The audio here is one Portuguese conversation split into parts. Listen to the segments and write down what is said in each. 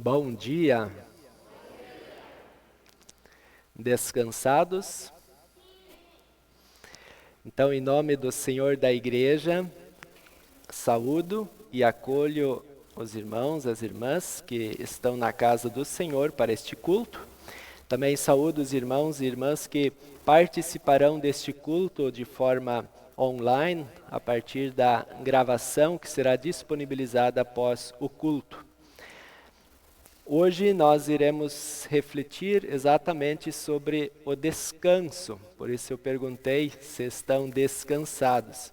Bom dia. Descansados? Então, em nome do Senhor da Igreja, saúdo e acolho os irmãos, as irmãs que estão na casa do Senhor para este culto. Também saúdo os irmãos e irmãs que participarão deste culto de forma online, a partir da gravação que será disponibilizada após o culto. Hoje nós iremos refletir exatamente sobre o descanso, por isso eu perguntei se estão descansados.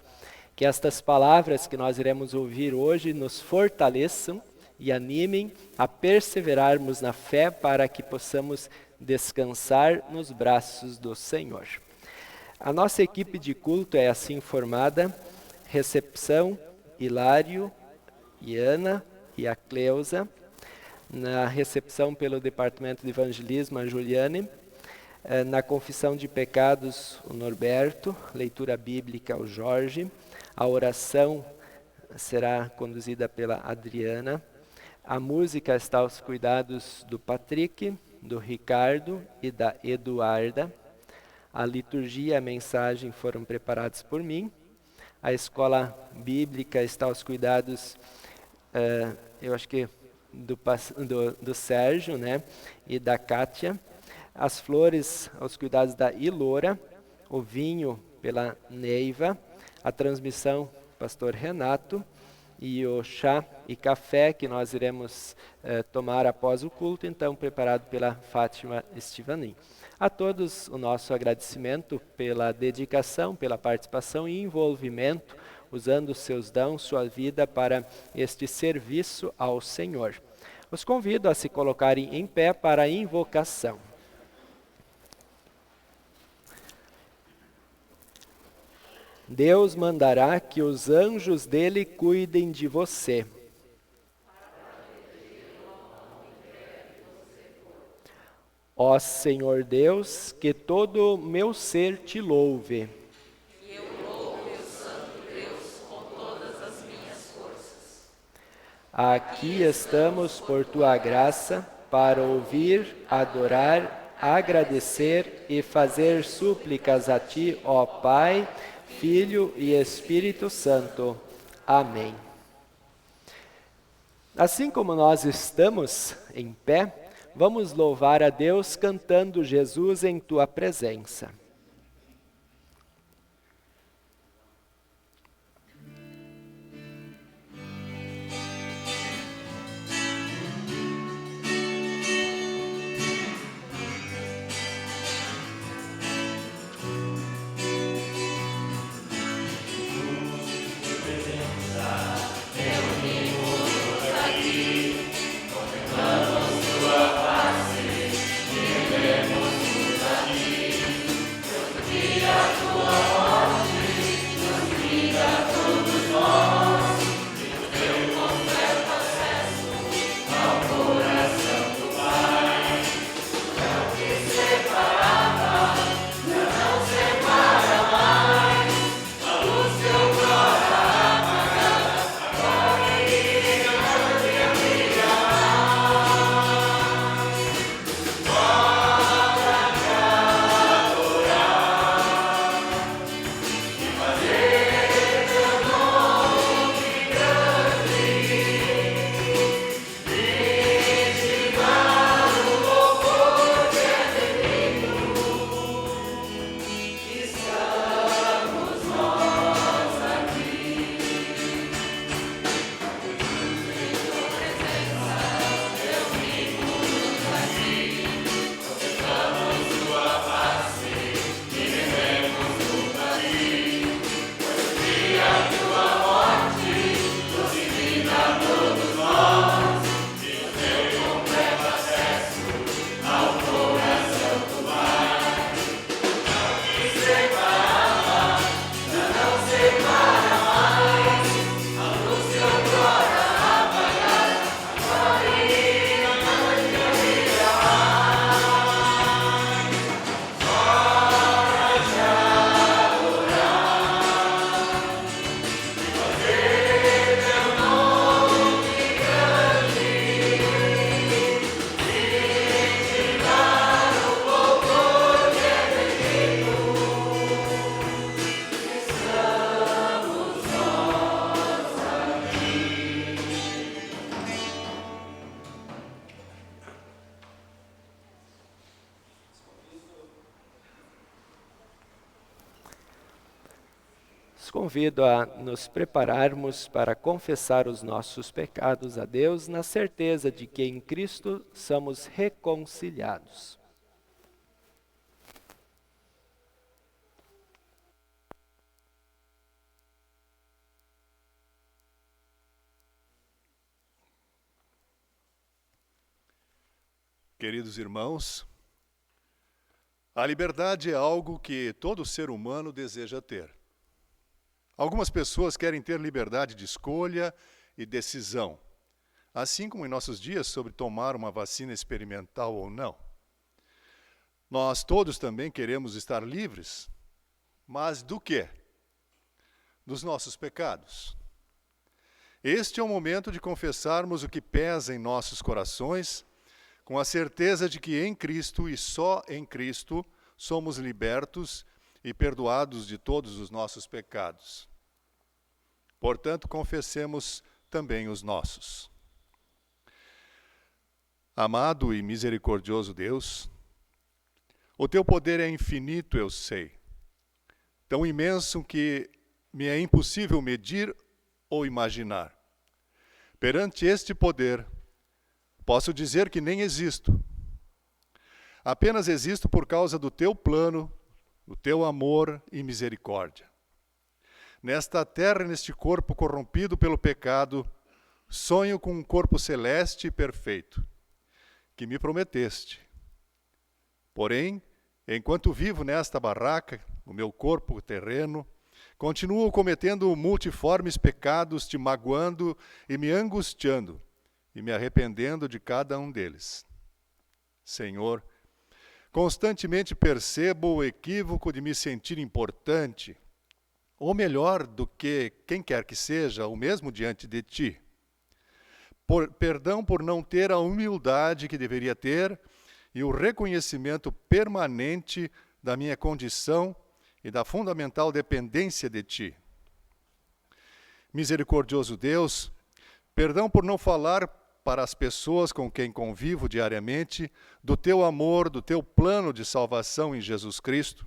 Que estas palavras que nós iremos ouvir hoje nos fortaleçam e animem a perseverarmos na fé para que possamos descansar nos braços do Senhor. A nossa equipe de culto é assim formada: recepção, Hilário, Iana e a Cleusa. Na recepção pelo Departamento de Evangelismo, a Juliane. Na confissão de pecados, o Norberto. Leitura bíblica, o Jorge. A oração será conduzida pela Adriana. A música está aos cuidados do Patrick, do Ricardo e da Eduarda. A liturgia e a mensagem foram preparados por mim. A escola bíblica está aos cuidados, eu acho que do Sérgio, né, e da Kátia. As flores aos cuidados da Ilora, o vinho pela Neiva, a transmissão pastor Renato, e o chá e café que nós iremos tomar após o culto, então preparado pela Fátima Estivanin. A todos o nosso agradecimento pela dedicação, pela participação e envolvimento, usando seus dons, sua vida para este serviço ao Senhor. Os convido a se colocarem em pé para a invocação. Deus mandará que os anjos dele cuidem de você. Ó Senhor Deus, que todo o meu ser te louve. Aqui estamos por tua graça para ouvir, adorar, agradecer e fazer súplicas a ti, ó Pai, Filho e Espírito Santo. Amém. Assim como nós estamos em pé, vamos louvar a Deus cantando Jesus em tua presença. Os convido a nos prepararmos para confessar os nossos pecados a Deus, na certeza de que em Cristo somos reconciliados. Queridos irmãos, a liberdade é algo que todo ser humano deseja ter. Algumas pessoas querem ter liberdade de escolha e decisão, assim como em nossos dias sobre tomar uma vacina experimental ou não. Nós todos também queremos estar livres, mas do quê? Dos nossos pecados. Este é o momento de confessarmos o que pesa em nossos corações, com a certeza de que em Cristo e só em Cristo somos libertos e perdoados de todos os nossos pecados. Portanto, confessemos também os nossos. Amado e misericordioso Deus, o teu poder é infinito, eu sei, tão imenso que me é impossível medir ou imaginar. Perante este poder, posso dizer que nem existo. Apenas existo por causa do teu plano, do teu amor e misericórdia. Nesta terra, neste corpo corrompido pelo pecado, sonho com um corpo celeste e perfeito, que me prometeste. Porém, enquanto vivo nesta barraca, o meu corpo terreno, continuo cometendo multiformes pecados, te magoando e me angustiando, e me arrependendo de cada um deles. Senhor, constantemente percebo o equívoco de me sentir importante, ou melhor do que quem quer que seja, o mesmo diante de Ti. Perdão por não ter a humildade que deveria ter e o reconhecimento permanente da minha condição e da fundamental dependência de Ti. Misericordioso Deus, perdão por não falar para as pessoas com quem convivo diariamente do Teu amor, do Teu plano de salvação em Jesus Cristo.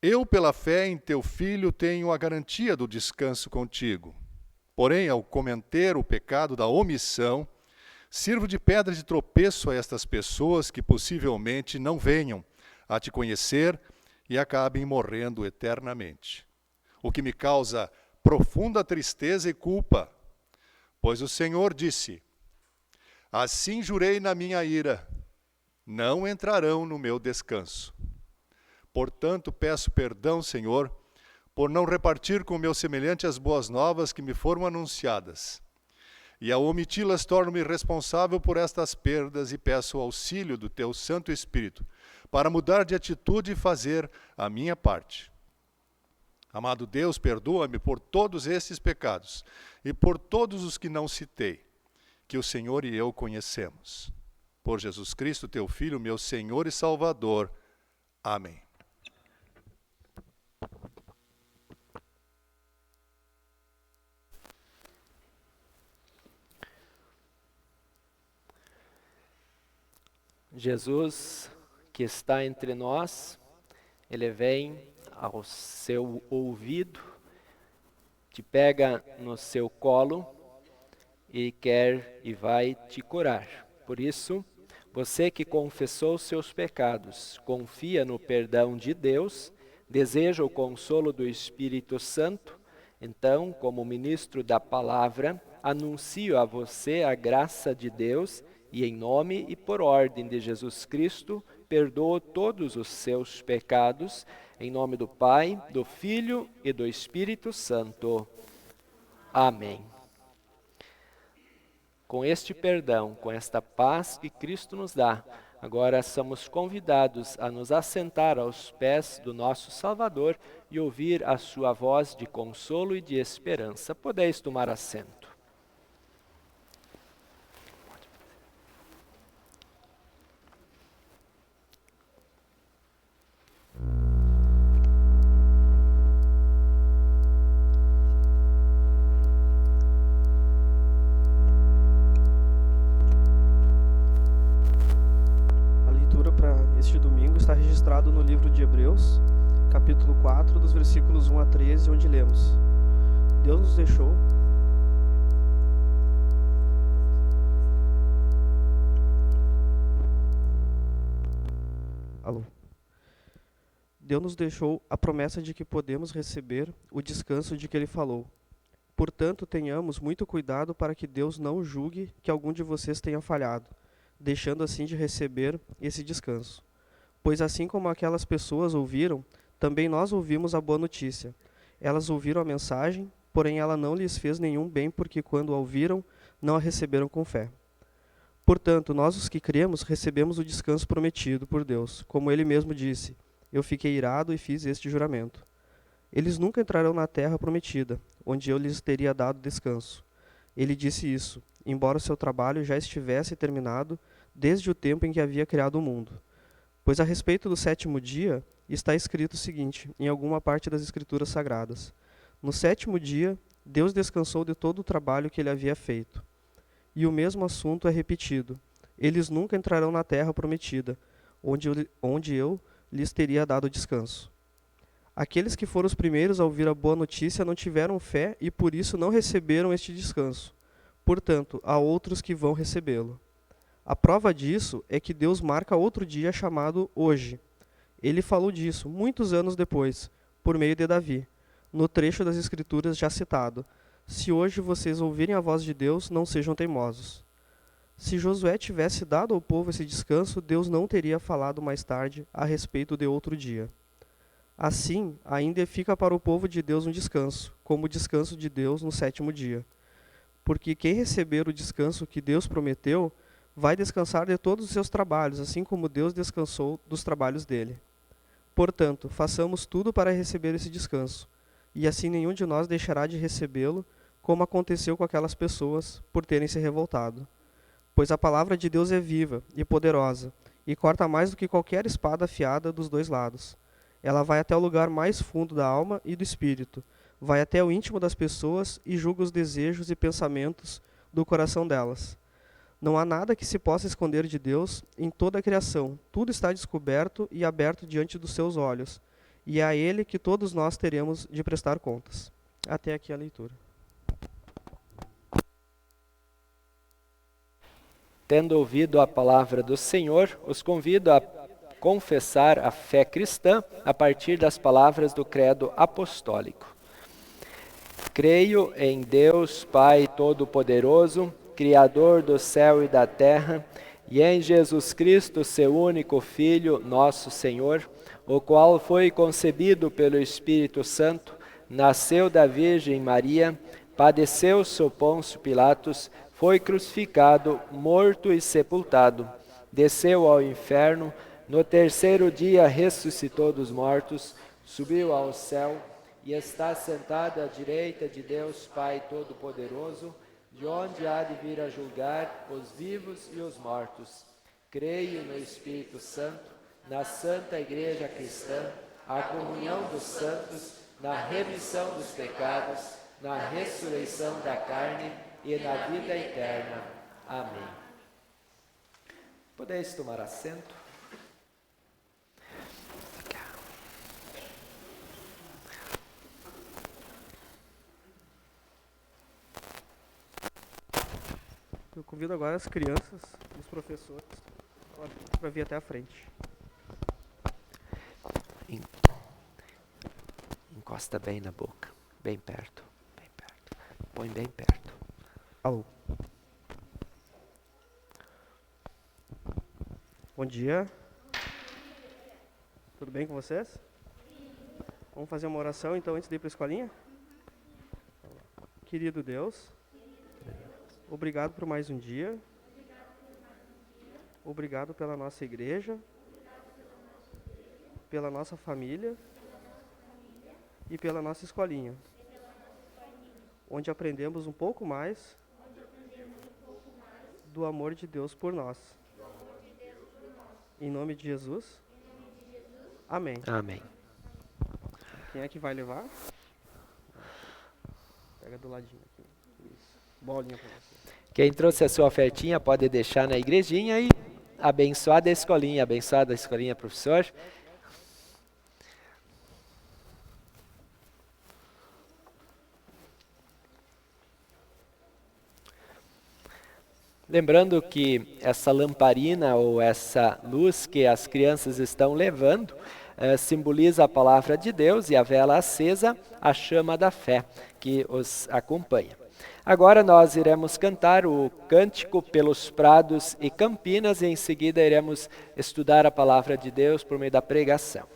Eu, pela fé em Teu Filho, tenho a garantia do descanso contigo. Porém, ao cometer o pecado da omissão, sirvo de pedra de tropeço a estas pessoas que possivelmente não venham a Te conhecer e acabem morrendo eternamente. O que me causa profunda tristeza e culpa, pois o Senhor disse: assim jurei na minha ira, não entrarão no meu descanso. Portanto, peço perdão, Senhor, por não repartir com o meu semelhante as boas novas que me foram anunciadas. E ao omiti-las, torno-me responsável por estas perdas e peço o auxílio do Teu Santo Espírito para mudar de atitude e fazer a minha parte. Amado Deus, perdoa-me por todos estes pecados e por todos os que não citei, que o Senhor e eu conhecemos. Por Jesus Cristo, Teu Filho, meu Senhor e Salvador. Amém. Jesus, que está entre nós, Ele vem ao seu ouvido, te pega no seu colo e quer e vai te curar. Por isso, você que confessou seus pecados, confia no perdão de Deus, deseja o consolo do Espírito Santo, então, como ministro da palavra, anuncio a você a graça de Deus e em nome e por ordem de Jesus Cristo, perdoo todos os seus pecados, em nome do Pai, do Filho e do Espírito Santo. Amém. Com este perdão, com esta paz que Cristo nos dá, agora somos convidados a nos assentar aos pés do nosso Salvador e ouvir a sua voz de consolo e de esperança. Podeis tomar assento. Este domingo está registrado no livro de Hebreus, capítulo 4, dos versículos 1 a 13, onde lemos: Deus nos deixou Deus nos deixou a promessa de que podemos receber o descanso de que Ele falou. Portanto, tenhamos muito cuidado para que Deus não julgue que algum de vocês tenha falhado, deixando assim de receber esse descanso. Pois assim como aquelas pessoas ouviram, também nós ouvimos a boa notícia. Elas ouviram a mensagem, porém ela não lhes fez nenhum bem, porque quando a ouviram, não a receberam com fé. Portanto, nós os que cremos recebemos o descanso prometido por Deus, como Ele mesmo disse: Eu fiquei irado e fiz este juramento. Eles nunca entrarão na terra prometida, onde eu lhes teria dado descanso. Ele disse isso, embora o seu trabalho já estivesse terminado desde o tempo em que havia criado o mundo. Pois a respeito do sétimo dia, está escrito o seguinte, em alguma parte das Escrituras Sagradas: No sétimo dia, Deus descansou de todo o trabalho que ele havia feito. E o mesmo assunto é repetido: Eles nunca entrarão na terra prometida, onde eu lhes teria dado descanso. Aqueles que foram os primeiros a ouvir a boa notícia não tiveram fé e por isso não receberam este descanso. Portanto, há outros que vão recebê-lo. A prova disso é que Deus marca outro dia chamado hoje. Ele falou disso muitos anos depois, por meio de Davi, no trecho das Escrituras já citado: Se hoje vocês ouvirem a voz de Deus, não sejam teimosos. Se Josué tivesse dado ao povo esse descanso, Deus não teria falado mais tarde a respeito de outro dia. Assim, ainda fica para o povo de Deus um descanso, como o descanso de Deus no sétimo dia. Porque quem receber o descanso que Deus prometeu, vai descansar de todos os seus trabalhos, assim como Deus descansou dos trabalhos dele. Portanto, façamos tudo para receber esse descanso, e assim nenhum de nós deixará de recebê-lo, como aconteceu com aquelas pessoas por terem se revoltado. Pois a palavra de Deus é viva e poderosa, e corta mais do que qualquer espada afiada dos dois lados. Ela vai até o lugar mais fundo da alma e do espírito, vai até o íntimo das pessoas e julga os desejos e pensamentos do coração delas. Não há nada que se possa esconder de Deus em toda a criação. Tudo está descoberto e aberto diante dos seus olhos, e é a Ele que todos nós teremos de prestar contas. Até aqui a leitura. Tendo ouvido a palavra do Senhor, os convido a confessar a fé cristã a partir das palavras do credo apostólico. Creio em Deus Pai Todo-Poderoso, Criador do céu e da terra, e em Jesus Cristo, seu único Filho, nosso Senhor, o qual foi concebido pelo Espírito Santo, nasceu da Virgem Maria, padeceu sob Pôncio Pilatos, foi crucificado, morto e sepultado, desceu ao inferno, no terceiro dia ressuscitou dos mortos, subiu ao céu e está sentado à direita de Deus Pai Todo-Poderoso, de onde há de vir a julgar os vivos e os mortos. Creio no Espírito Santo, na Santa Igreja Cristã, a comunhão dos santos, na remissão dos pecados, na ressurreição da carne e na vida eterna. Amém. Podeis tomar assento. Eu convido agora as crianças e os professores para vir até a frente. Encosta bem na boca, bem perto, bem perto. Põe bem perto. Alô. Bom dia. Tudo bem com vocês? Vamos fazer uma oração então antes de ir para a escolinha? Querido Deus, obrigado por mais um dia. Obrigado pela nossa igreja, pela nossa família e pela nossa escolinha, onde aprendemos um pouco mais do amor de Deus por nós. Em nome de Jesus. Amém. Amém. Quem é que vai levar? Pega do ladinho aqui. Isso. Bolinha para você. Quem trouxe a sua ofertinha pode deixar na igrejinha e abençoar da escolinha, professor. Lembrando que essa lamparina ou essa luz que as crianças estão levando simboliza a palavra de Deus, e a vela acesa, a chama da fé que os acompanha. Agora nós iremos cantar o Cântico pelos Prados e Campinas, e em seguida iremos estudar a palavra de Deus por meio da pregação.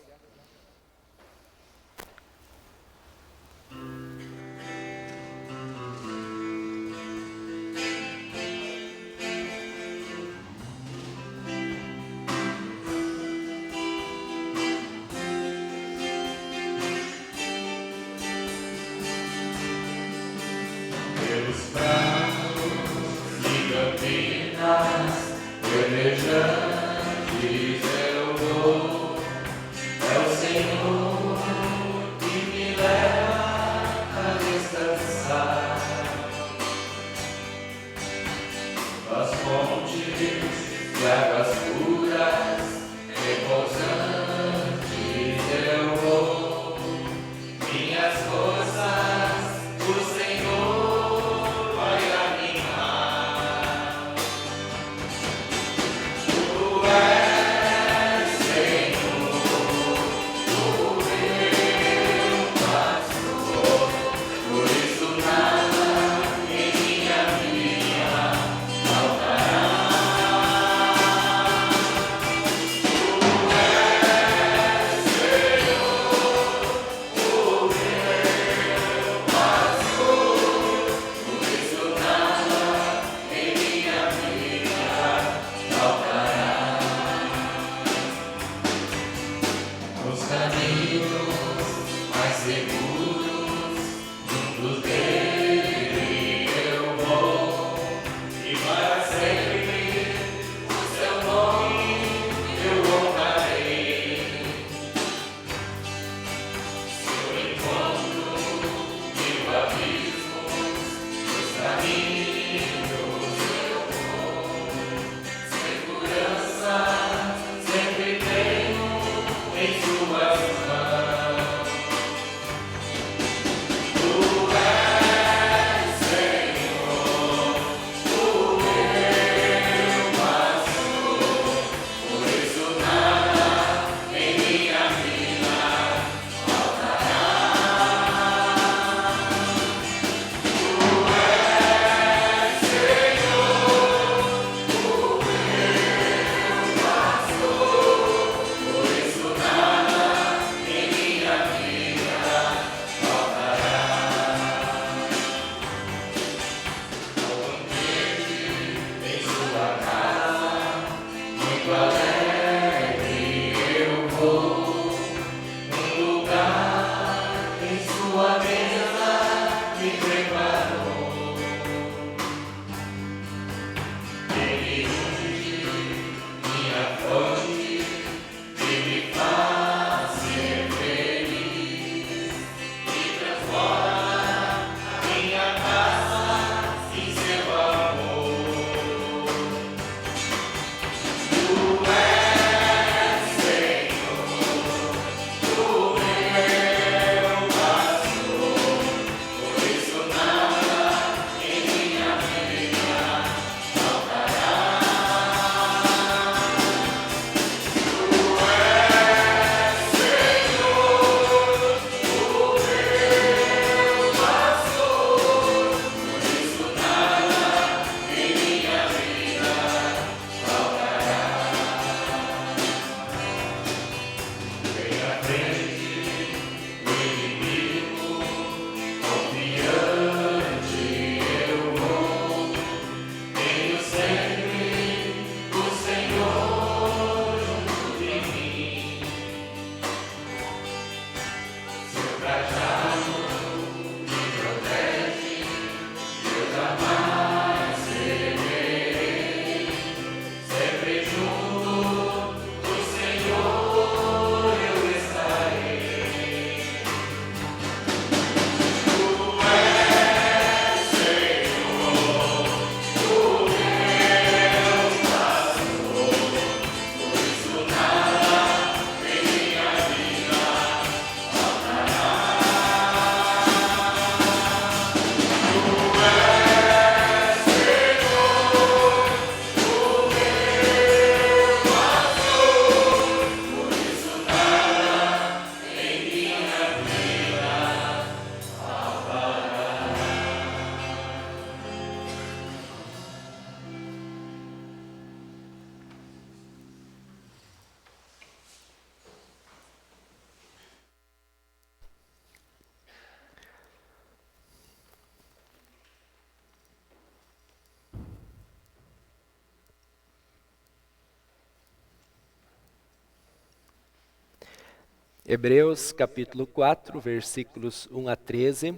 Hebreus capítulo 4, versículos 1 a 13,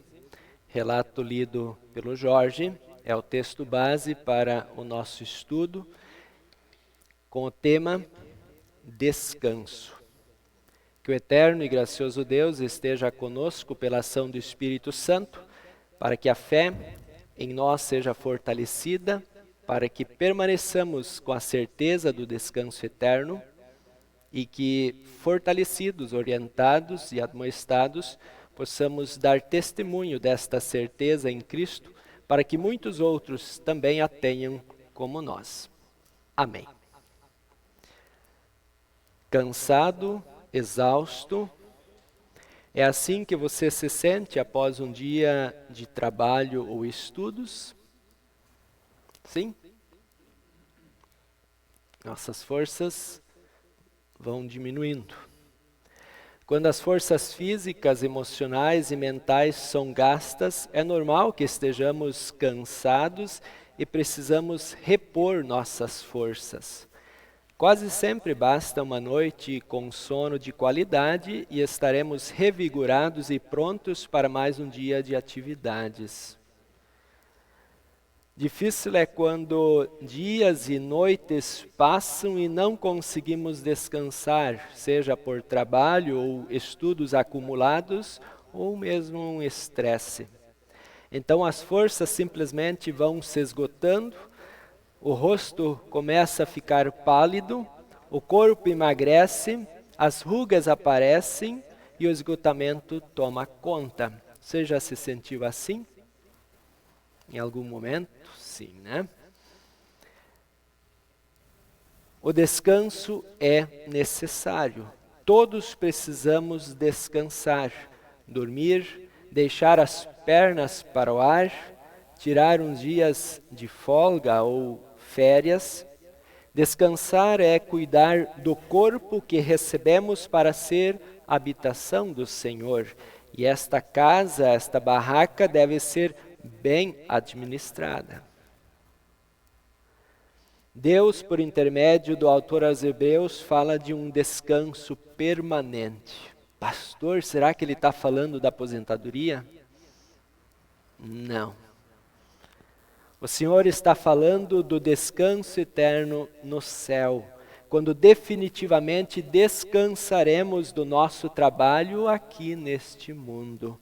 relato lido pelo Jorge, é o texto base para o nosso estudo, com o tema descanso. Que o eterno e gracioso Deus esteja conosco pela ação do Espírito Santo, para que a fé em nós seja fortalecida, para que permaneçamos com a certeza do descanso eterno e que, fortalecidos, orientados e admoestados, possamos dar testemunho desta certeza em Cristo, para que muitos outros também a tenham como nós. Amém. Cansado, exausto, é assim que você se sente após um dia de trabalho ou estudos? Sim? Nossas forças vão diminuindo. Quando as forças físicas, emocionais e mentais são gastas, é normal que estejamos cansados e precisamos repor nossas forças. Quase sempre basta uma noite com sono de qualidade e estaremos revigorados e prontos para mais um dia de atividades. Difícil é quando dias e noites passam e não conseguimos descansar, seja por trabalho ou estudos acumulados, ou mesmo um estresse. Então as forças simplesmente vão se esgotando, o rosto começa a ficar pálido, o corpo emagrece, as rugas aparecem e o esgotamento toma conta. Você já se sentiu assim? Em algum momento? Sim, né? O descanso é necessário. Todos precisamos descansar, dormir, deixar as pernas para o ar, tirar uns dias de folga ou férias. Descansar é cuidar do corpo que recebemos para ser habitação do Senhor. E esta casa, esta barraca deve ser bem administrada. Deus, por intermédio do autor aos Hebreus, fala de um descanso permanente. Pastor, será que ele está falando da aposentadoria? Não. O Senhor está falando do descanso eterno no céu, quando definitivamente descansaremos do nosso trabalho aqui neste mundo.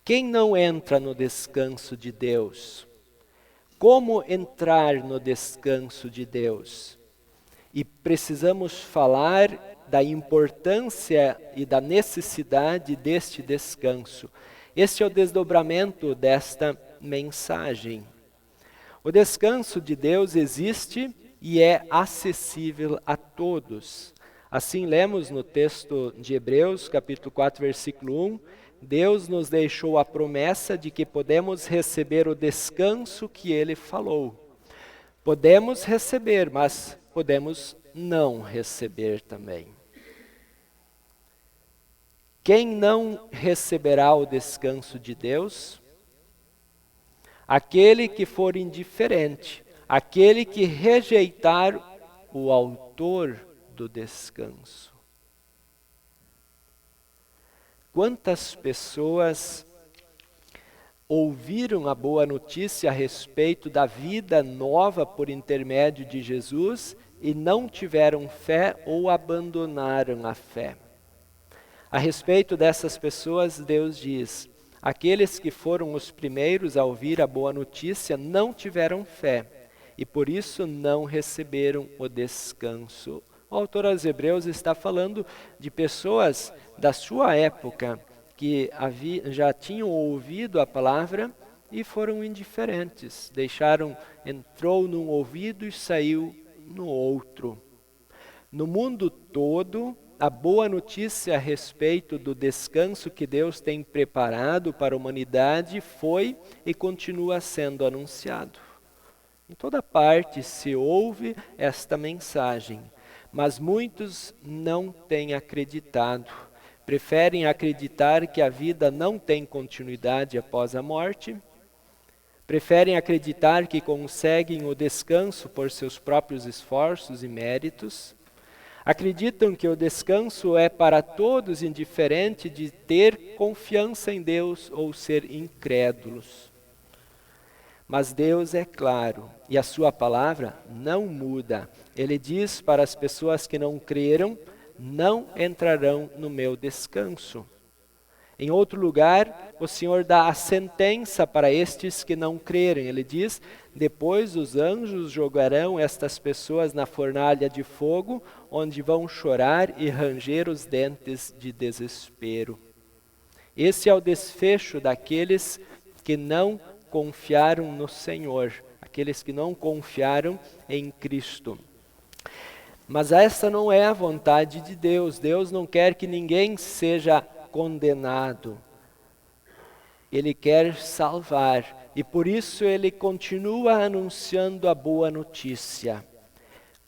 Quem não entra no descanso de Deus? Como entrar no descanso de Deus? E precisamos falar da importância e da necessidade deste descanso. Este é o desdobramento desta mensagem. O descanso de Deus existe e é acessível a todos. Assim lemos no texto de Hebreus, capítulo 4, versículo 1, Deus nos deixou a promessa de que podemos receber o descanso que Ele falou. Podemos receber, mas podemos não receber também. Quem não receberá o descanso de Deus? Aquele que for indiferente, aquele que rejeitar o autor do descanso. Quantas pessoas ouviram a boa notícia a respeito da vida nova por intermédio de Jesus e não tiveram fé ou abandonaram a fé? A respeito dessas pessoas, Deus diz: aqueles que foram os primeiros a ouvir a boa notícia não tiveram fé e por isso não receberam o descanso. O autor aos Hebreus está falando de pessoas da sua época que já tinham ouvido a palavra e foram indiferentes. Entrou num ouvido e saiu no outro. No mundo todo, a boa notícia a respeito do descanso que Deus tem preparado para a humanidade foi e continua sendo anunciado. Em toda parte se ouve esta mensagem, mas muitos não têm acreditado. Preferem acreditar que a vida não tem continuidade após a morte. Preferem acreditar que conseguem o descanso por seus próprios esforços e méritos. Acreditam que o descanso é para todos, indiferente de ter confiança em Deus ou ser incrédulos. Mas Deus é claro, e a sua palavra não muda. Ele diz para as pessoas que não creram, não entrarão no meu descanso. Em outro lugar, o Senhor dá a sentença para estes que não crerem. Ele diz: depois os anjos jogarão estas pessoas na fornalha de fogo, onde vão chorar e ranger os dentes de desespero. Esse é o desfecho daqueles que não confiaram no Senhor, aqueles que não confiaram em Cristo. Mas essa não é a vontade de Deus. Deus não quer que ninguém seja condenado. Ele quer salvar, e por isso ele continua anunciando a boa notícia.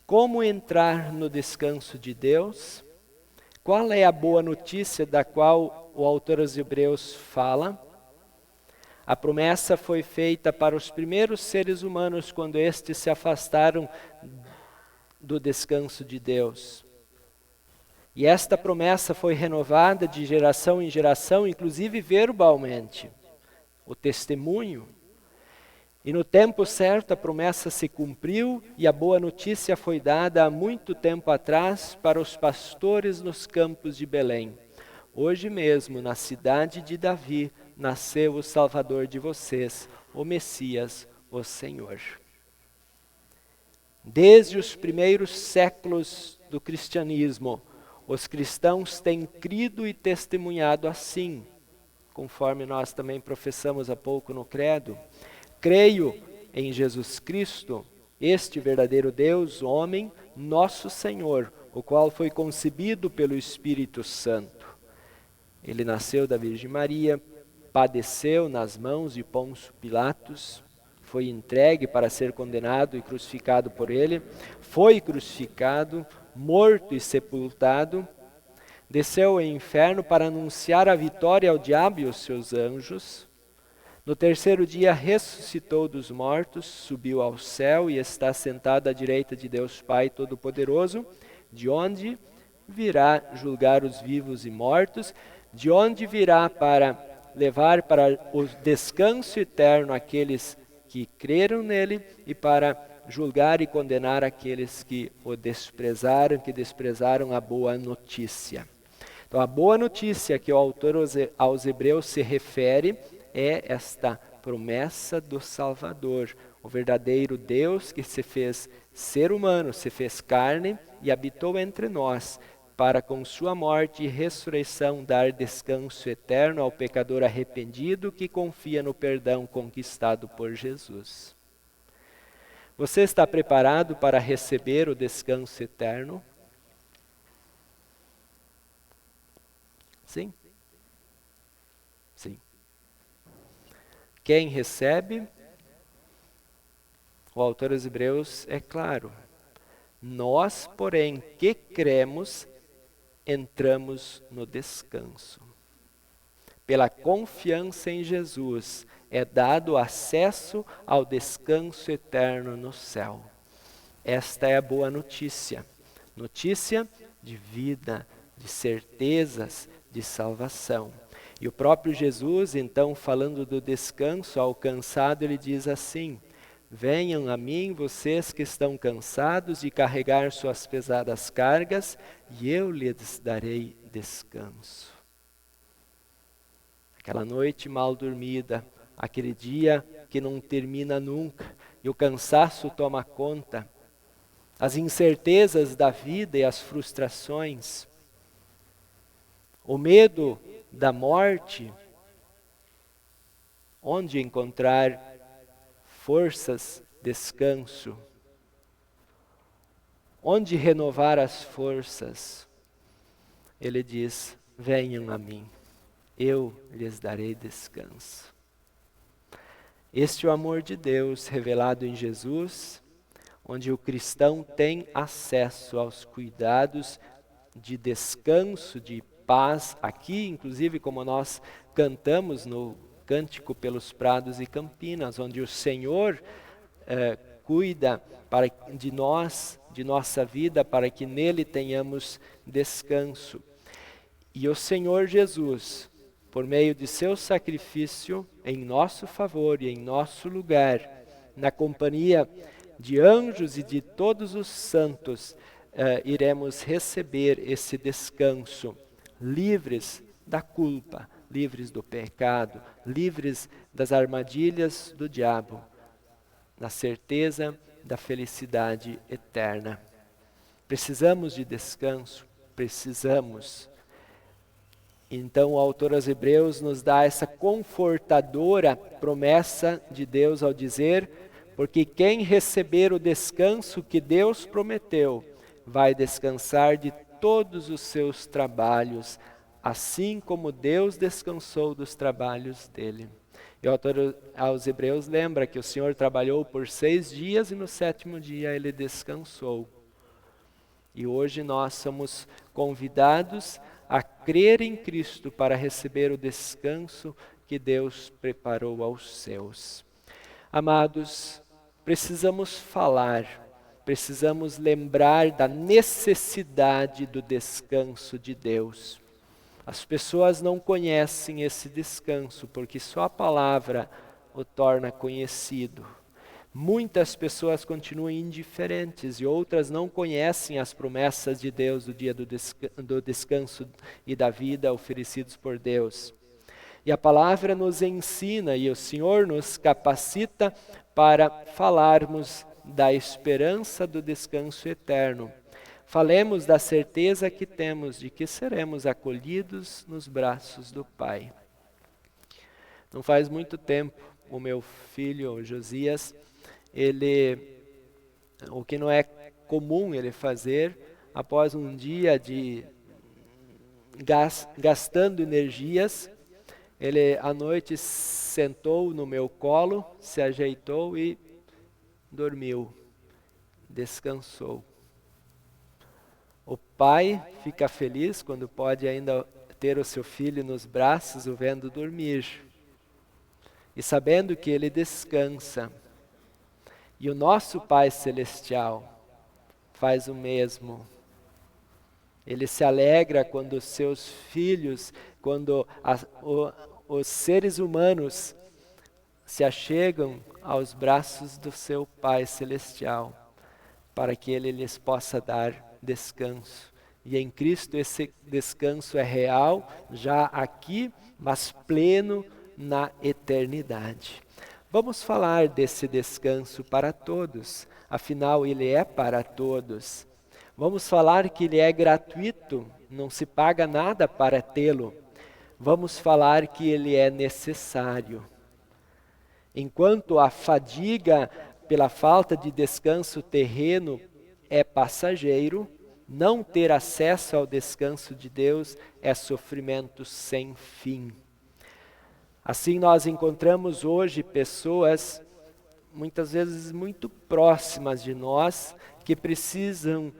Como entrar no descanso de Deus? Qual é a boa notícia da qual o autor aos Hebreus fala? A promessa foi feita para os primeiros seres humanos quando estes se afastaram do descanso de Deus. E esta promessa foi renovada de geração em geração, inclusive verbalmente, o testemunho. E no tempo certo a promessa se cumpriu e a boa notícia foi dada há muito tempo atrás para os pastores nos campos de Belém. Hoje mesmo, na cidade de Davi, nasceu o Salvador de vocês, o Messias, o Senhor. Desde os primeiros séculos do cristianismo, os cristãos têm crido e testemunhado assim, conforme nós também professamos há pouco no credo. Creio em Jesus Cristo, este verdadeiro Deus, homem, nosso Senhor, o qual foi concebido pelo Espírito Santo. Ele nasceu da Virgem Maria, padeceu nas mãos de Pôncio Pilatos, foi entregue para ser condenado e crucificado por ele, foi crucificado, morto e sepultado, desceu ao inferno para anunciar a vitória ao diabo e aos seus anjos. No terceiro dia ressuscitou dos mortos, subiu ao céu e está sentado à direita de Deus Pai Todo-Poderoso, de onde virá julgar os vivos e mortos, de onde virá para levar para o descanso eterno aqueles que creram nele e para julgar e condenar aqueles que o desprezaram, que desprezaram a boa notícia. Então, a boa notícia que o autor aos Hebreus se refere é esta promessa do Salvador, o verdadeiro Deus que se fez ser humano, se fez carne e habitou entre nós, para com sua morte e ressurreição dar descanso eterno ao pecador arrependido que confia no perdão conquistado por Jesus. Você está preparado para receber o descanso eterno? Sim? Sim. Quem recebe? O autor aos Hebreus é claro. Nós, porém, que cremos, entramos no descanso. Pela confiança em Jesus, é dado acesso ao descanso eterno no céu. Esta é a boa notícia. Notícia de vida, de certezas, de salvação. E o próprio Jesus, então, falando do descanso alcançado, ele diz assim: venham a mim, vocês que estão cansados de carregar suas pesadas cargas, e eu lhes darei descanso. Aquela noite mal dormida, aquele dia que não termina nunca, e o cansaço toma conta, as incertezas da vida e as frustrações, o medo da morte, onde encontrar forças, descanso? Onde renovar as forças? Ele diz: venham a mim, eu lhes darei descanso. Este é o amor de Deus revelado em Jesus, onde o cristão tem acesso aos cuidados de descanso, de paz, aqui inclusive como nós cantamos no Cântico pelos Prados e Campinas, onde o Senhor cuida de nós, de nossa vida, para que nele tenhamos descanso. E o Senhor Jesus, por meio de seu sacrifício em nosso favor e em nosso lugar, na companhia de anjos e de todos os santos, iremos receber esse descanso, livres da culpa, livres do pecado, livres das armadilhas do diabo, na certeza da felicidade eterna. Precisamos de descanso, precisamos. Então o autor aos Hebreus nos dá essa confortadora promessa de Deus ao dizer: porque quem receber o descanso que Deus prometeu, vai descansar de todos os seus trabalhos, assim como Deus descansou dos trabalhos dele. E o autor aos Hebreus lembra que o Senhor trabalhou por 6 dias e no 7º dia ele descansou. E hoje nós somos convidados a crer em Cristo para receber o descanso que Deus preparou aos seus. Amados, precisamos falar, precisamos lembrar da necessidade do descanso de Deus. As pessoas não conhecem esse descanso, porque só a palavra o torna conhecido. Muitas pessoas continuam indiferentes e outras não conhecem as promessas de Deus do dia do descanso e da vida oferecidos por Deus. E a palavra nos ensina e o Senhor nos capacita para falarmos da esperança do descanso eterno. Falemos da certeza que temos de que seremos acolhidos nos braços do Pai. Não faz muito tempo, o meu filho Josias, o que não é comum ele fazer, após um dia de gastando energias, ele à noite sentou no meu colo, se ajeitou e dormiu, descansou. O pai fica feliz quando pode ainda ter o seu filho nos braços, o vendo dormir. E sabendo que ele descansa. E o nosso Pai Celestial faz o mesmo. Ele se alegra quando os seus filhos, quando os seres humanos se achegam aos braços do seu Pai Celestial, para que Ele lhes possa dar descanso. E em Cristo esse descanso é real, já aqui, mas pleno na eternidade. Vamos falar desse descanso para todos, afinal ele é para todos. Vamos falar que ele é gratuito, não se paga nada para tê-lo. Vamos falar que ele é necessário. Enquanto a fadiga pela falta de descanso terreno é passageiro, não ter acesso ao descanso de Deus é sofrimento sem fim. Assim nós encontramos hoje pessoas, muitas vezes muito próximas de nós, que precisam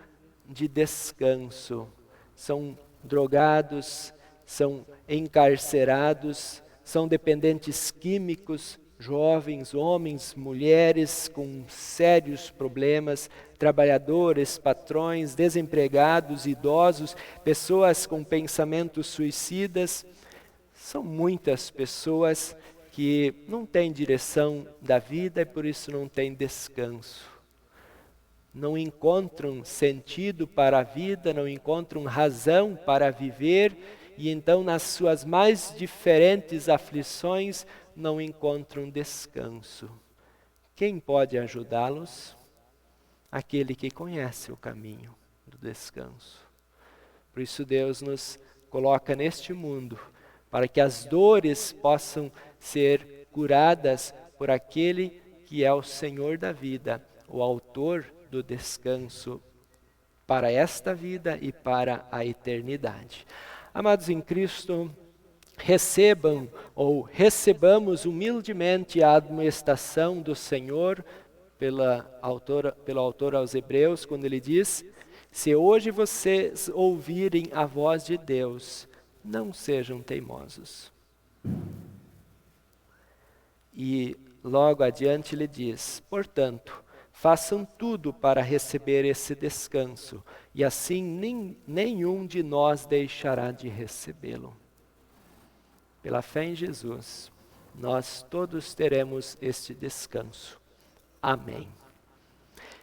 de descanso. São drogados, são encarcerados, são dependentes químicos, jovens, homens, mulheres com sérios problemas, trabalhadores, patrões, desempregados, idosos, pessoas com pensamentos suicidas. São muitas pessoas que não têm direção da vida e por isso não têm descanso. Não encontram sentido para a vida, não encontram razão para viver e então nas suas mais diferentes aflições não encontram descanso. Quem pode ajudá-los? Aquele que conhece o caminho do descanso. Por isso Deus nos coloca neste mundo para que as dores possam ser curadas por aquele que é o Senhor da vida, o autor do descanso para esta vida e para a eternidade. Amados em Cristo, recebamos humildemente a admoestação do Senhor pelo autor aos Hebreus, quando ele diz: se hoje vocês ouvirem a voz de Deus, não sejam teimosos. E logo adiante ele diz: portanto, façam tudo para receber esse descanso, e assim nenhum de nós deixará de recebê-lo. Pela fé em Jesus, nós todos teremos este descanso. Amém.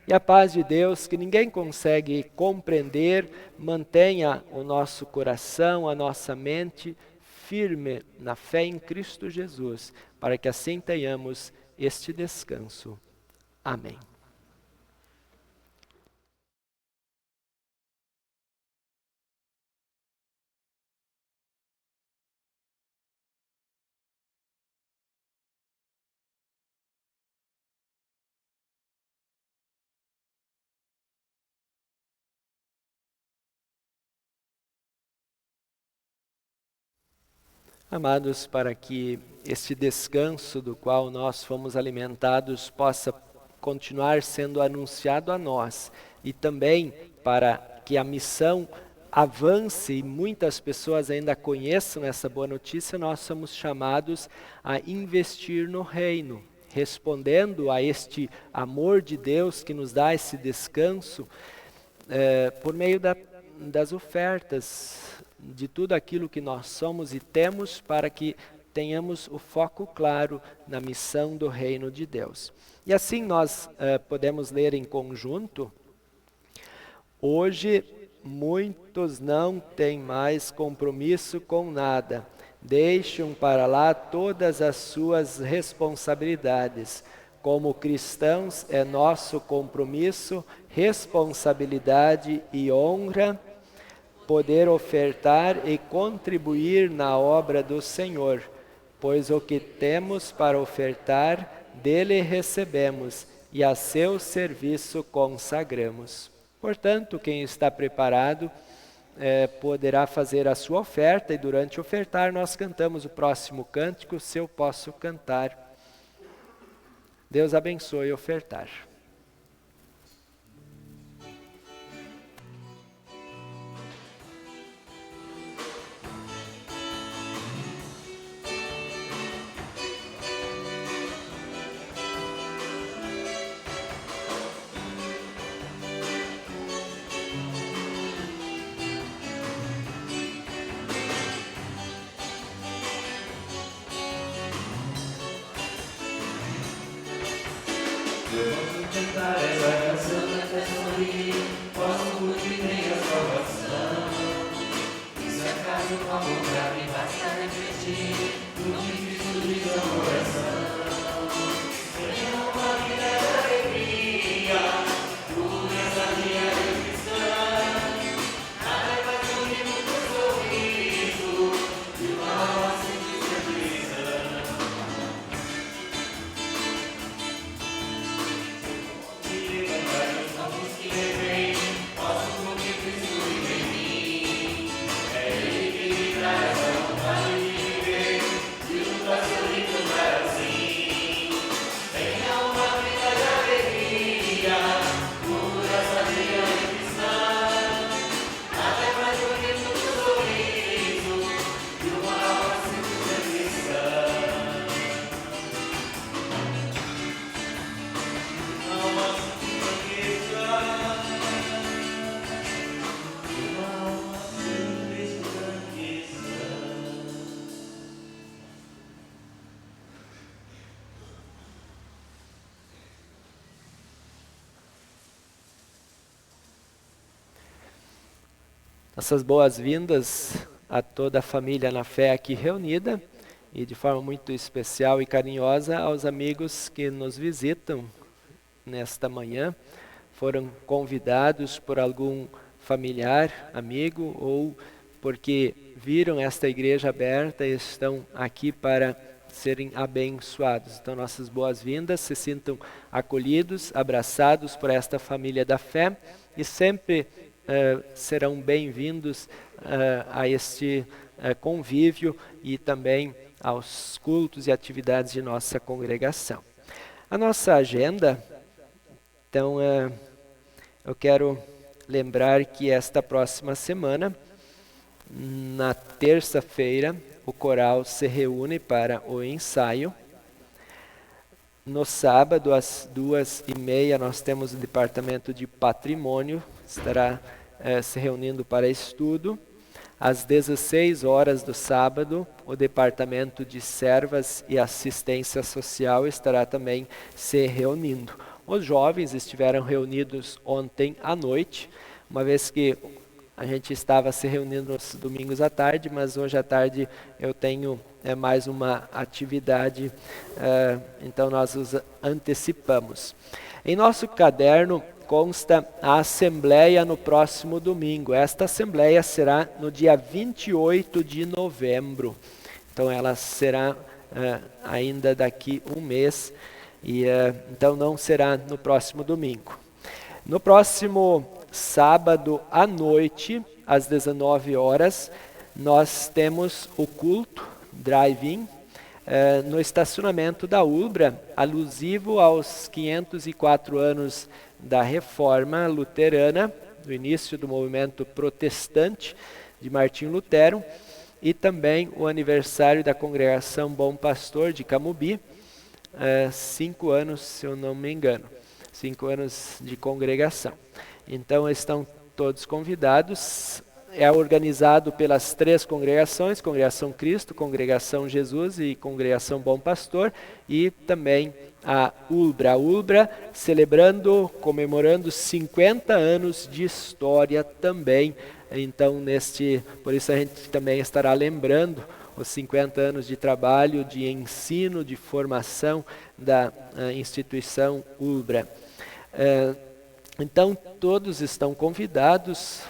E a paz de Deus, que ninguém consegue compreender, mantenha o nosso coração, a nossa mente firme na fé em Cristo Jesus, para que assim tenhamos este descanso. Amém. Amados, para que este descanso do qual nós fomos alimentados possa continuar sendo anunciado a nós, e também para que a missão avance e muitas pessoas ainda conheçam essa boa notícia, nós somos chamados a investir no reino, respondendo a este amor de Deus que nos dá esse descanso por meio das ofertas, de tudo aquilo que nós somos e temos, para que tenhamos o foco claro na missão do reino de Deus. E assim nós podemos ler em conjunto: hoje muitos não têm mais compromisso com nada, deixam para lá todas as suas responsabilidades. Como cristãos, é nosso compromisso, responsabilidade e honra poder ofertar e contribuir na obra do Senhor, pois o que temos para ofertar, dele recebemos e a seu serviço consagramos. Portanto, quem está preparado poderá fazer a sua oferta, e durante ofertar nós cantamos o próximo cântico, Se Eu Posso Cantar. Deus abençoe ofertar. Cantar essa canção até sorrir, posso muito e tenho a salvação. E se acaso o amor pra mim basta refletir no que Cristo diz ao coração. Tenha uma vida de alegria, por essa minha cristã. Nada é mais bonito que o sorriso de uma alma simples e cristã. Nossas boas-vindas a toda a família na fé aqui reunida, e de forma muito especial e carinhosa aos amigos que nos visitam nesta manhã. Foram convidados por algum familiar, amigo, ou porque viram esta igreja aberta e estão aqui para serem abençoados. Então, nossas boas-vindas, se sintam acolhidos, abraçados por esta família da fé, e sempre serão bem-vindos a este convívio e também aos cultos e atividades de nossa congregação. A nossa agenda, então, eu quero lembrar que esta próxima semana, na terça-feira, o coral se reúne para o ensaio. No sábado, às 2h30, nós temos o Departamento de Patrimônio, estará se reunindo para estudo. Às 16 horas do sábado, o Departamento de Servas e Assistência Social estará também se reunindo. Os jovens estiveram reunidos ontem à noite, uma vez que a gente estava se reunindo nos domingos à tarde, mas hoje à tarde eu tenho mais uma atividade, então nós os antecipamos. Em nosso caderno consta a assembleia no próximo domingo. Esta assembleia será no dia 28 de novembro. Então ela será ainda daqui um mês, e então não será no próximo domingo. No próximo sábado à noite, às 19 horas, nós temos o culto drive-in no estacionamento da Ulbra, alusivo aos 504 anos da Reforma Luterana, do início do movimento protestante de Martinho Lutero, e também o aniversário da Congregação Bom Pastor de Camobi, 5 anos, se eu não me engano, 5 anos de congregação. Então estão todos convidados. É organizado pelas 3 congregações, Congregação Cristo, Congregação Jesus e Congregação Bom Pastor, e também a Ulbra. A Ulbra comemorando 50 anos de história também. Então, por isso a gente também estará lembrando os 50 anos de trabalho, de ensino, de formação da instituição Ulbra. Então, todos estão convidados.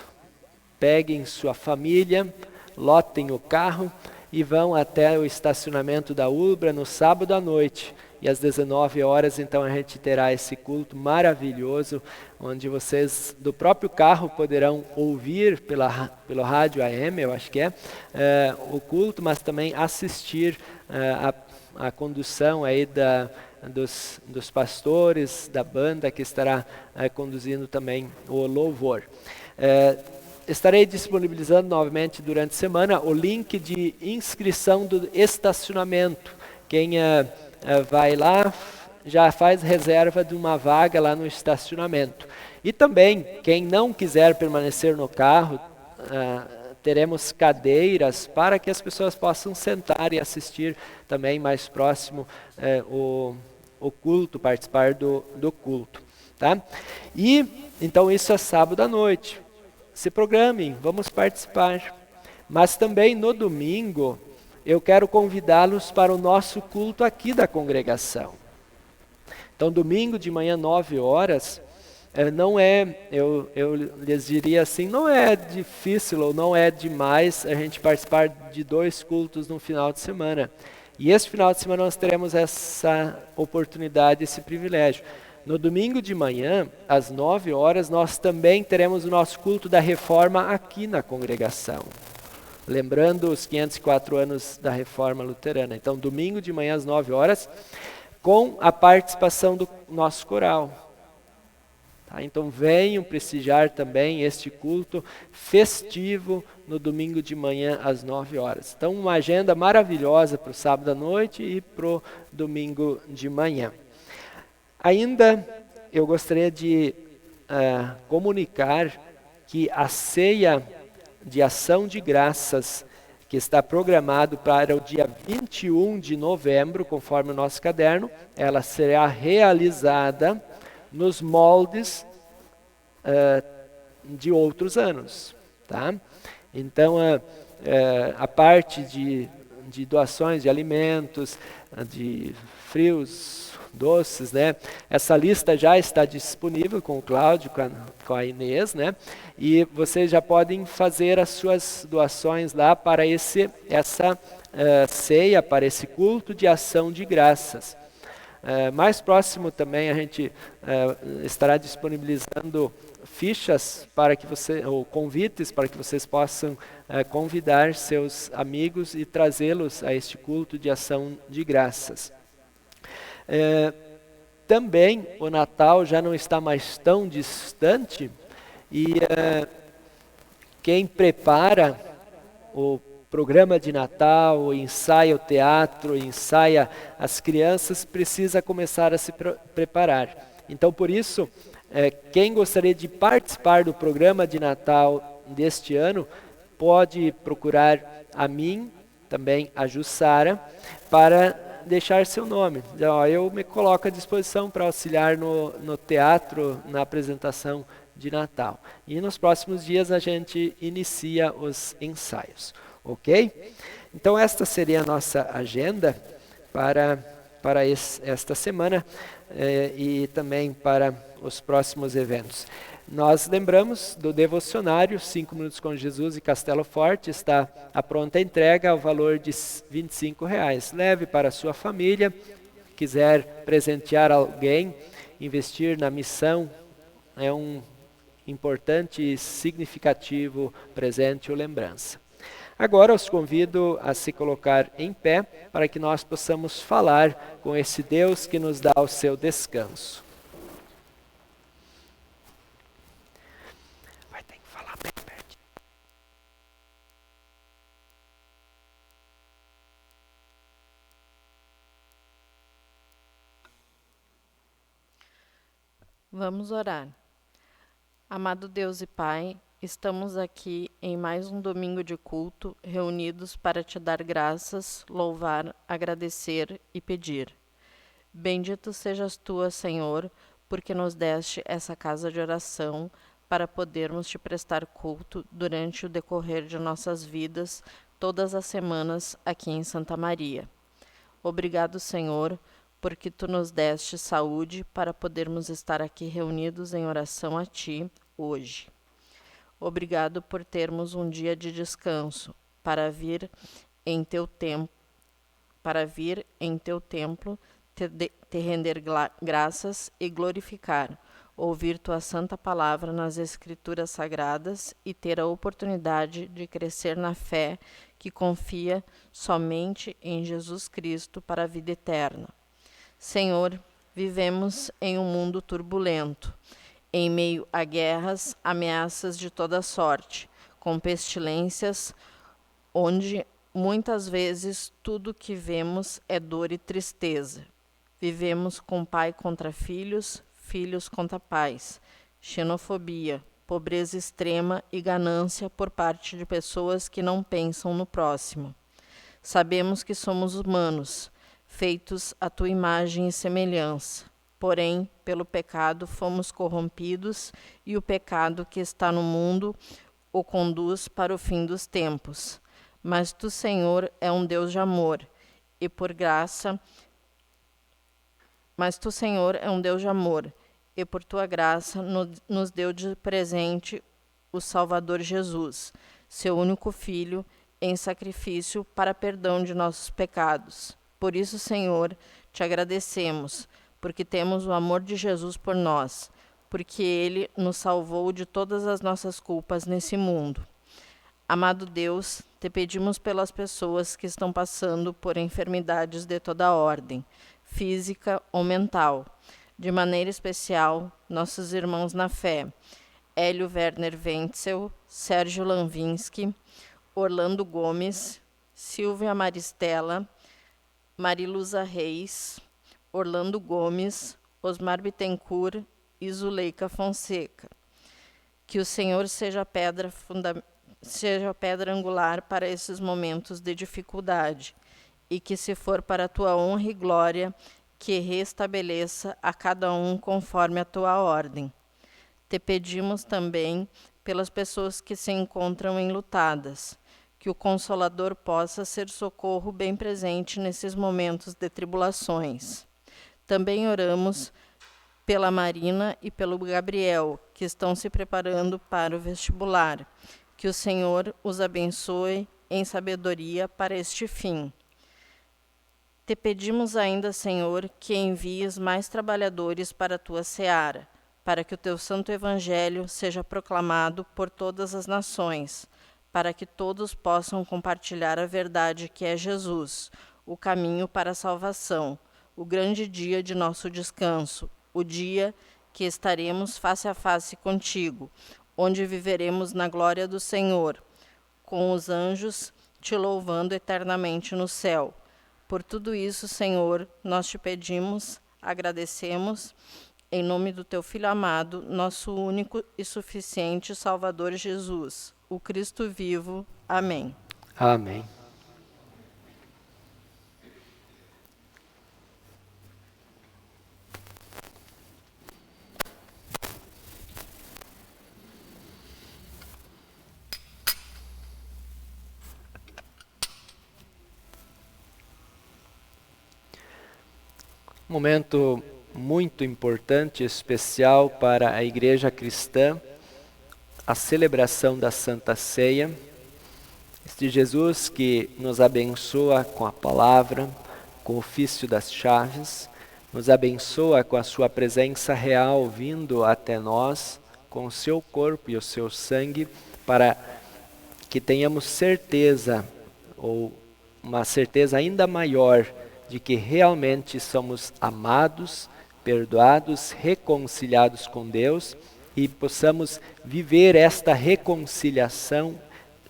Peguem sua família, lotem o carro e vão até o estacionamento da Ulbra no sábado à noite. E às 19 horas, então, a gente terá esse culto maravilhoso, onde vocês do próprio carro poderão ouvir pelo rádio AM, eu acho que o culto, mas também assistir a condução aí dos pastores, da banda que estará conduzindo também o louvor. Estarei disponibilizando novamente durante a semana o link de inscrição do estacionamento. Quem vai lá já faz reserva de uma vaga lá no estacionamento. E também, quem não quiser permanecer no carro, teremos cadeiras para que as pessoas possam sentar e assistir também mais próximo o culto, participar do culto. Tá? E então isso é sábado à noite. Se programem, vamos participar. Mas também no domingo, eu quero convidá-los para o nosso culto aqui da congregação. Então, domingo de manhã, 9 horas, eu lhes diria assim, não é difícil ou não é demais a gente participar de 2 cultos no final de semana. E esse final de semana nós teremos essa oportunidade, esse privilégio. No domingo de manhã, às 9 horas, nós também teremos o nosso culto da Reforma aqui na congregação. Lembrando os 504 anos da Reforma Luterana. Então, domingo de manhã, às 9 horas, com a participação do nosso coral. Tá? Então, venham prestigiar também este culto festivo no domingo de manhã, às 9 horas. Então, uma agenda maravilhosa para o sábado à noite e para o domingo de manhã. Ainda eu gostaria de comunicar que a ceia de ação de graças, que está programado para o dia 21 de novembro, conforme o nosso caderno, ela será realizada nos moldes de outros anos. Tá? Então, a parte de doações de alimentos, de frios, doces, né? Essa lista já está disponível com o Cláudio, com a Inês, né? E vocês já podem fazer as suas doações lá para essa ceia, para esse culto de ação de graças. Mais próximo também a gente estará disponibilizando fichas ou convites para que vocês possam convidar seus amigos e trazê-los a este culto de ação de graças. Também o Natal já não está mais tão distante e quem prepara o programa de Natal, ensaia o teatro, ensaia as crianças, precisa começar a se preparar. Então, por isso, quem gostaria de participar do programa de Natal deste ano, pode procurar a mim, também a Jussara, para deixar seu nome. Então, eu me coloco à disposição para auxiliar no teatro, na apresentação de Natal. E nos próximos dias a gente inicia os ensaios, ok? Então esta seria a nossa agenda para esta semana e também para os próximos eventos. Nós lembramos do devocionário 5 Minutos com Jesus e Castelo Forte, está a pronta entrega ao valor de R$ 25,00. Leve para a sua família, quiser presentear alguém, investir na missão, é um importante e significativo presente ou lembrança. Agora os convido a se colocar em pé para que nós possamos falar com esse Deus que nos dá o seu descanso. Vai ter que falar bem perto. Vamos orar. Amado Deus e Pai, estamos aqui em mais um domingo de culto, reunidos para te dar graças, louvar, agradecer e pedir. Bendito sejas tu, Senhor, porque nos deste essa casa de oração para podermos te prestar culto durante o decorrer de nossas vidas, todas as semanas aqui em Santa Maria. Obrigado, Senhor, porque tu nos deste saúde para podermos estar aqui reunidos em oração a ti hoje. Obrigado por termos um dia de descanso para vir em teu templo, te render graças e glorificar, ouvir tua santa palavra nas escrituras sagradas e ter a oportunidade de crescer na fé que confia somente em Jesus Cristo para a vida eterna. Senhor, vivemos em um mundo turbulento, em meio a guerras, ameaças de toda sorte, com pestilências, onde muitas vezes tudo que vemos é dor e tristeza. Vivemos com pai contra filhos, filhos contra pais, xenofobia, pobreza extrema e ganância por parte de pessoas que não pensam no próximo. Sabemos que somos humanos, feitos à tua imagem e semelhança. Porém, pelo pecado fomos corrompidos e o pecado que está no mundo o conduz para o fim dos tempos. Mas tu, Senhor, é um Deus de amor e por graça. Mas tu, Senhor, é um Deus de amor e por tua graça nos deu de presente o Salvador Jesus, seu único Filho, em sacrifício para perdão de nossos pecados. Por isso, Senhor, te agradecemos, porque temos o amor de Jesus por nós, porque Ele nos salvou de todas as nossas culpas nesse mundo. Amado Deus, te pedimos pelas pessoas que estão passando por enfermidades de toda ordem, física ou mental. De maneira especial, nossos irmãos na fé, Hélio Werner Wentzel, Sérgio Lanvinsky, Orlando Gomes, Silvia Maristela, Mariluza Reis, Orlando Gomes, Osmar Bittencourt e Zuleika Fonseca. Que o Senhor seja a pedra angular para esses momentos de dificuldade e que, se for para a tua honra e glória, que restabeleça a cada um conforme a tua ordem. Te pedimos também pelas pessoas que se encontram enlutadas, que o Consolador possa ser socorro bem presente nesses momentos de tribulações. Também oramos pela Marina e pelo Gabriel, que estão se preparando para o vestibular. Que o Senhor os abençoe em sabedoria para este fim. Te pedimos ainda, Senhor, que envies mais trabalhadores para a tua seara, para que o teu santo evangelho seja proclamado por todas as nações, para que todos possam compartilhar a verdade que é Jesus, o caminho para a salvação, o grande dia de nosso descanso, o dia que estaremos face a face contigo, onde viveremos na glória do Senhor, com os anjos te louvando eternamente no céu. Por tudo isso, Senhor, nós te pedimos, agradecemos, em nome do teu Filho amado, nosso único e suficiente Salvador Jesus, o Cristo vivo. Amém. Amém. Momento muito importante, especial para a Igreja Cristã, a celebração da Santa Ceia. Este Jesus que nos abençoa com a palavra, com o ofício das chaves, nos abençoa com a sua presença real vindo até nós, com o seu corpo e o seu sangue, para que tenhamos certeza, ou uma certeza ainda maior, de que realmente somos amados, perdoados, reconciliados com Deus e possamos viver esta reconciliação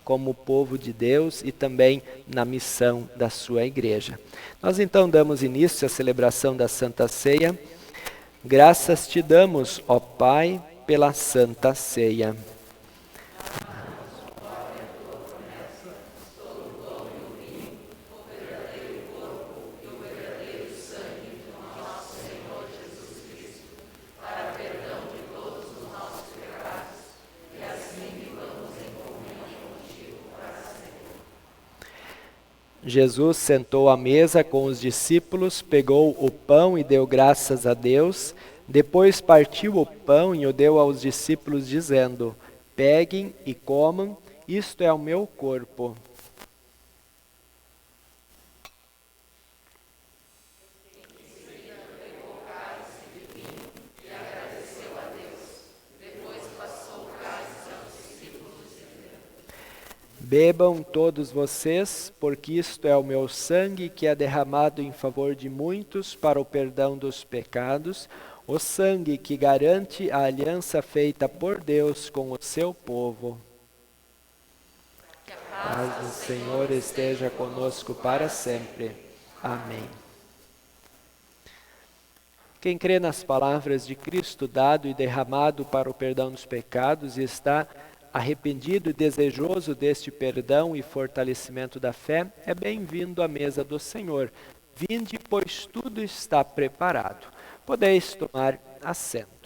como povo de Deus e também na missão da sua igreja. Nós então damos início à celebração da Santa Ceia. Graças te damos, ó Pai, pela Santa Ceia. Jesus sentou à mesa com os discípulos, pegou o pão e deu graças a Deus. Depois partiu o pão e o deu aos discípulos, dizendo: peguem e comam, isto é o meu corpo. Bebam todos vocês, porque isto é o meu sangue que é derramado em favor de muitos para o perdão dos pecados, o sangue que garante a aliança feita por Deus com o seu povo. Que a paz do Senhor esteja conosco para sempre. Amém. Quem crê nas palavras de Cristo dado e derramado para o perdão dos pecados e está arrependido e desejoso deste perdão e fortalecimento da fé, é bem-vindo à mesa do Senhor. Vinde, pois tudo está preparado. Podeis tomar assento.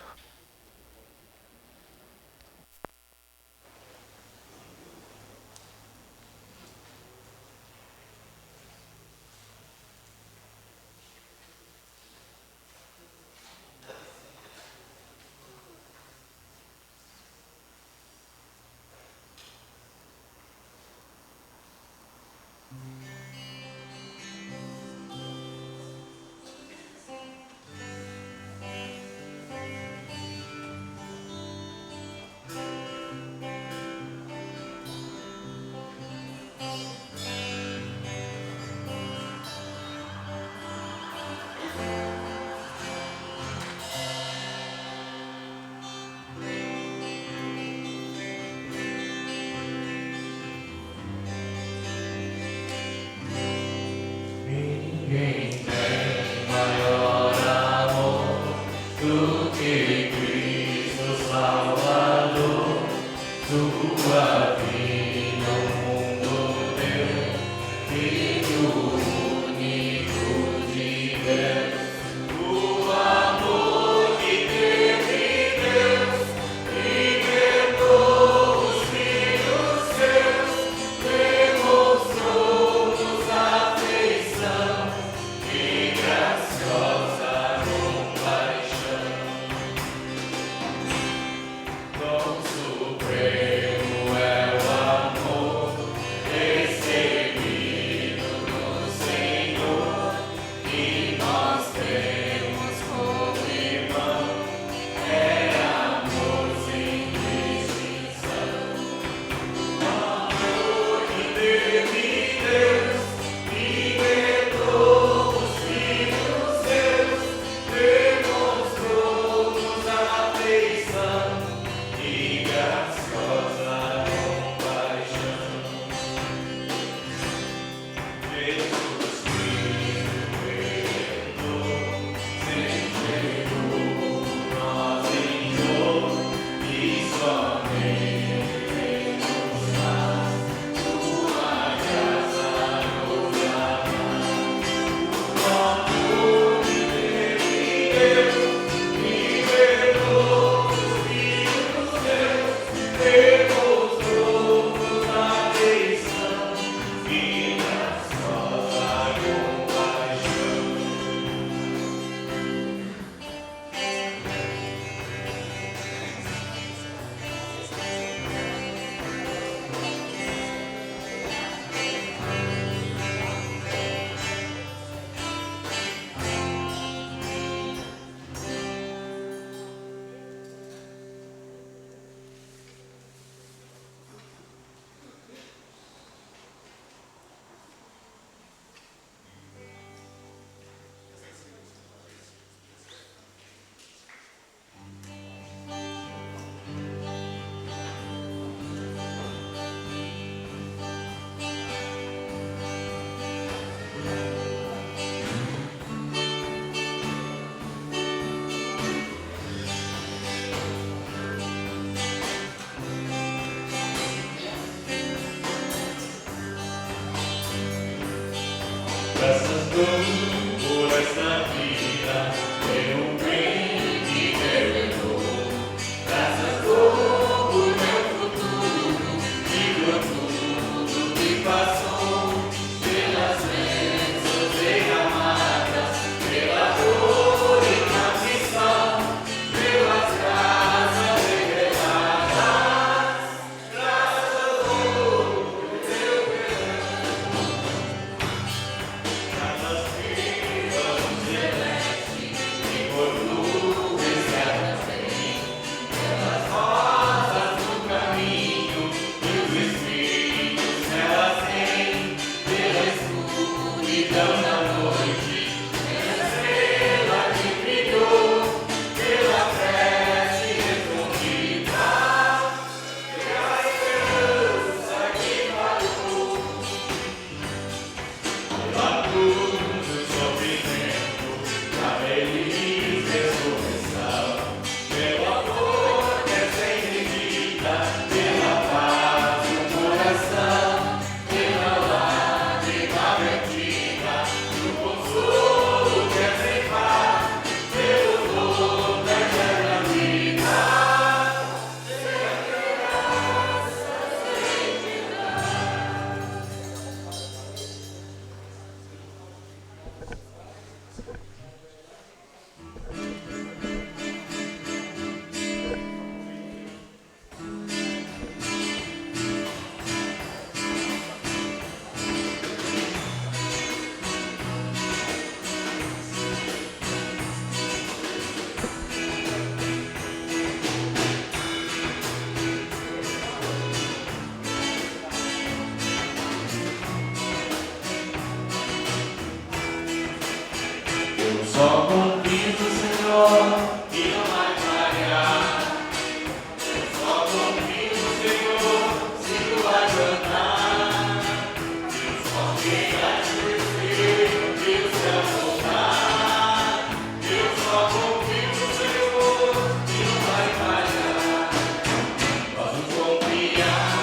Só confio no Senhor que não vai falhar. Eu só confio no Senhor, sigo a jornada. Eu só quero agradecer que o céu voltar. Eu só confio no Senhor que não vai falhar. Posso confiar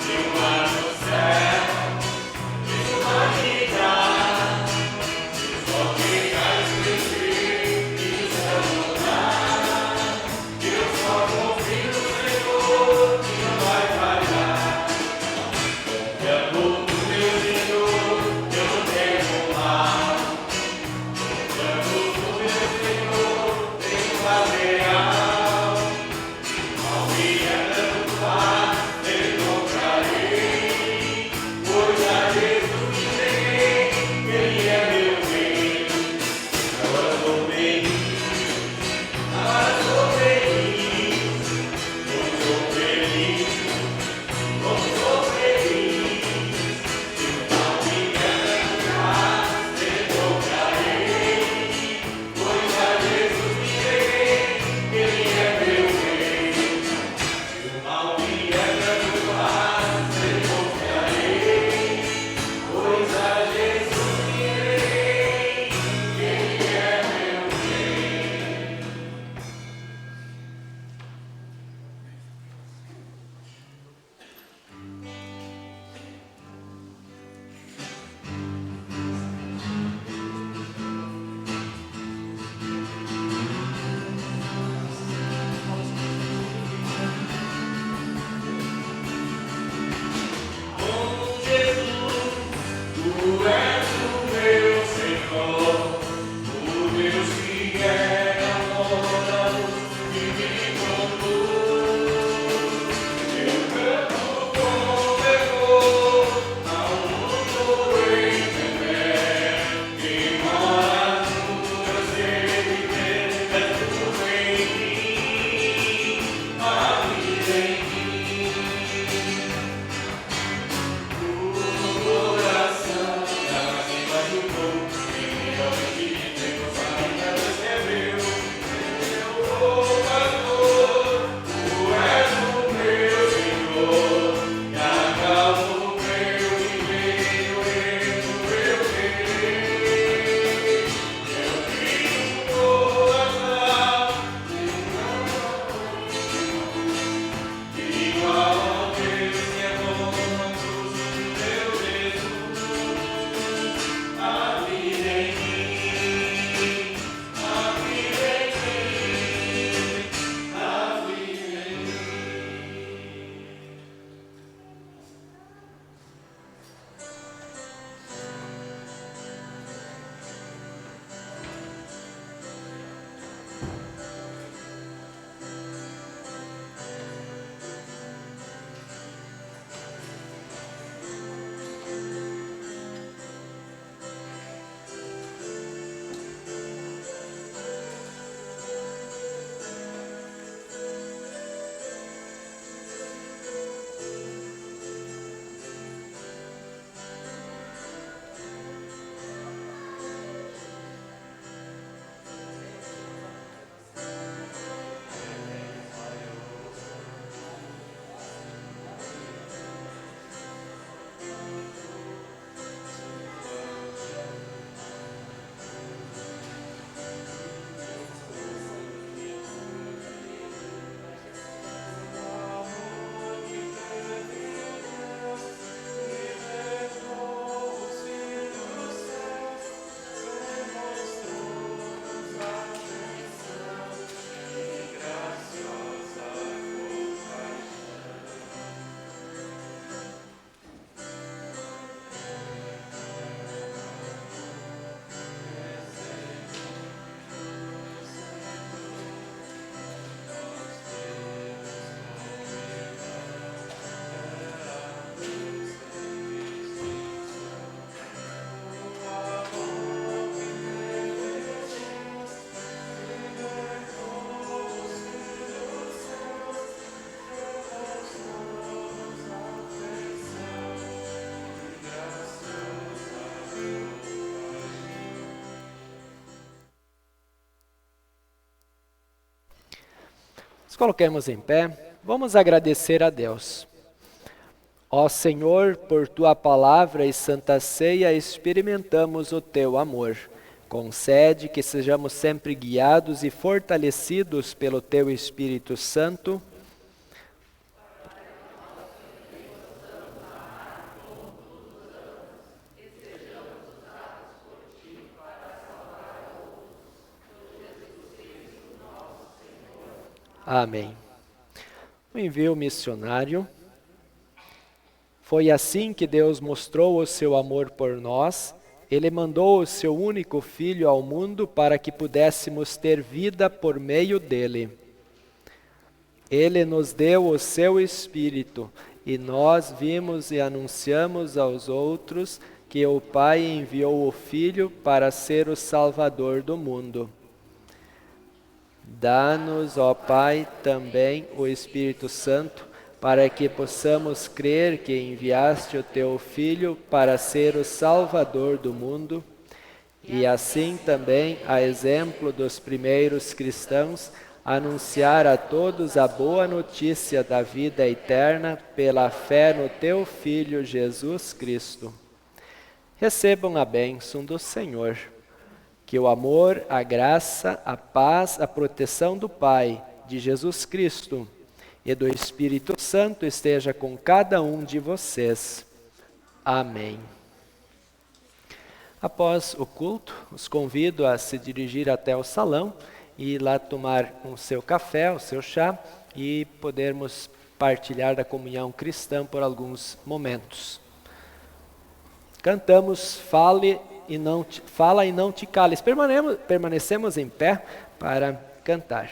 que o mar no céu. coloquemos em pé, vamos agradecer a Deus. Ó Senhor, por Tua palavra e santa ceia experimentamos o Teu amor. Concede que sejamos sempre guiados e fortalecidos pelo Teu Espírito Santo. Amém. O envio missionário. Foi assim que Deus mostrou o seu amor por nós. Ele mandou o seu único Filho ao mundo para que pudéssemos ter vida por meio dele. Ele nos deu o seu Espírito e nós vimos e anunciamos aos outros que o Pai enviou o Filho para ser o Salvador do mundo. Dá-nos, ó Pai, também o Espírito Santo, para que possamos crer que enviaste o Teu Filho para ser o Salvador do mundo, e assim também, a exemplo dos primeiros cristãos, anunciar a todos a boa notícia da vida eterna pela fé no Teu Filho Jesus Cristo. Recebam a bênção do Senhor. Que o amor, a graça, a paz, a proteção do Pai, de Jesus Cristo e do Espírito Santo esteja com cada um de vocês. Amém. Após o culto, os convido a se dirigir até o salão e ir lá tomar o seu café, o seu chá e podermos partilhar da comunhão cristã por alguns momentos. Cantamos Fala e não te cales. Permanecemos em pé para cantar.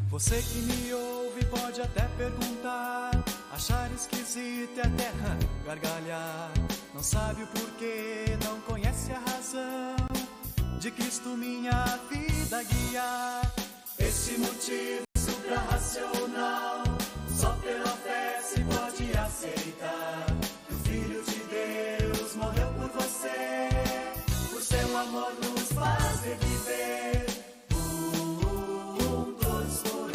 Você que me ouve pode até perguntar, achar esquisita a terra, gargalhar. Não sabe o porquê, não conhece a razão de Cristo minha vida guiar. Esse motivo suprarracional, só pela fé se pode aceitar. O Filho de Deus morreu por você, por seu amor nos faz reviver. Todos por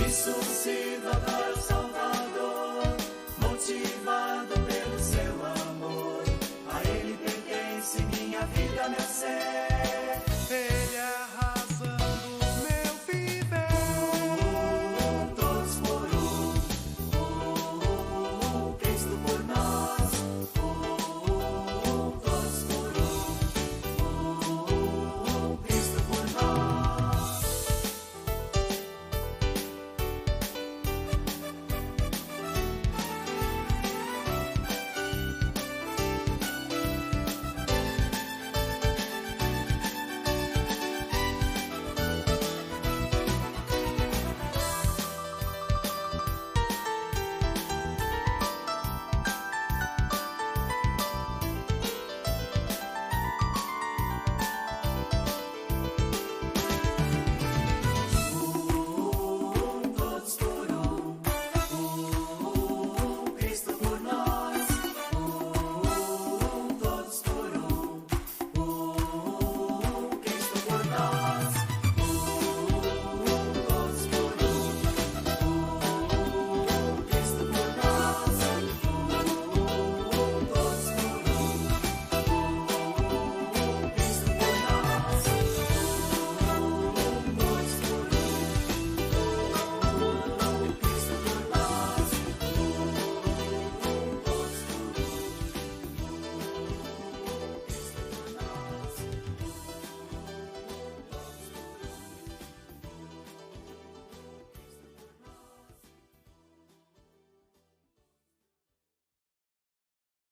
isso